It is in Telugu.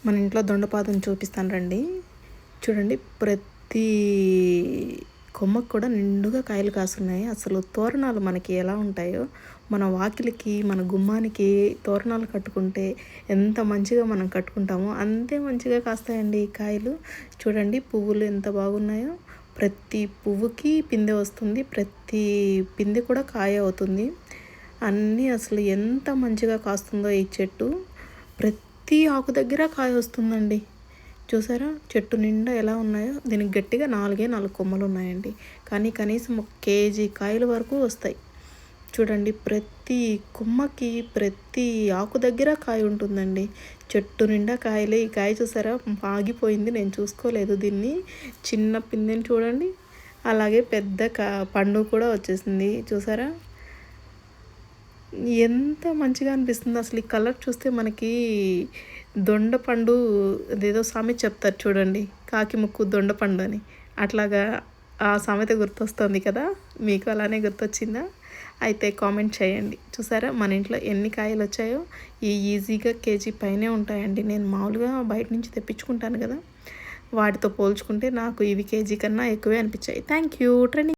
మన ఇంట్లో దొండపాదుని చూపిస్తాను రండి. చూడండి, ప్రతి కొమ్మకు కూడా నిండుగా కాయలు కాస్తున్నాయి. అసలు తోరణాలు మనకి ఎలా ఉంటాయో, మన వాకిలికి మన గుమ్మానికి తోరణాలు కట్టుకుంటే ఎంత మంచిగా మనం కట్టుకుంటామో అంతే మంచిగా కాస్తాయండి ఈ కాయలు. చూడండి పువ్వులు ఎంత బాగున్నాయో. ప్రతి పువ్వుకి పిందె వస్తుంది, ప్రతి పిందె కూడా కాయ అవుతుంది. అన్నీ అసలు ఎంత మంచిగా కాస్తుందో ఈ చెట్టు. ప్రతి ఆకు దగ్గర కాయ వస్తుందండి. చూసారా చెట్టు నిండా ఎలా ఉన్నాయో. దీనికి గట్టిగా 4 కొమ్మలు ఉన్నాయండి, కానీ కనీసం 1 కేజీ కాయల వరకు వస్తాయి. చూడండి, ప్రతి కొమ్మకి ప్రతి ఆకు దగ్గర కాయ ఉంటుందండి. చెట్టు నిండా కాయలే. ఈ కాయ చూసారా ఆగిపోయింది, నేను చూసుకోలేదు దీన్ని. చిన్న పిందెని చూడండి, అలాగే పెద్ద పండు కూడా వచ్చేసింది. చూసారా ఎంత మంచిగా అనిపిస్తుంది అసలు. ఈ కలర్ చూస్తే మనకి దొండపండు అదేదో సామెత చెప్తారు చూడండి, కాకి ముక్కు దొండపండు అని. అట్లాగా ఆ సామెత గుర్తొస్తుంది కదా, మీకు అలానే గుర్తొచ్చిందా? అయితే కామెంట్ చేయండి. చూసారా మన ఇంట్లో ఎన్ని కాయలు వచ్చాయో. ఈజీగా కేజీ పైనే ఉంటాయండి. నేను మామూలుగా బయట నుంచి తెప్పించుకుంటాను కదా, వాటితో పోల్చుకుంటే నాకు ఇవి కేజీ కన్నా ఎక్కువే అనిపించాయి. Thank you. ట్రెండింగ్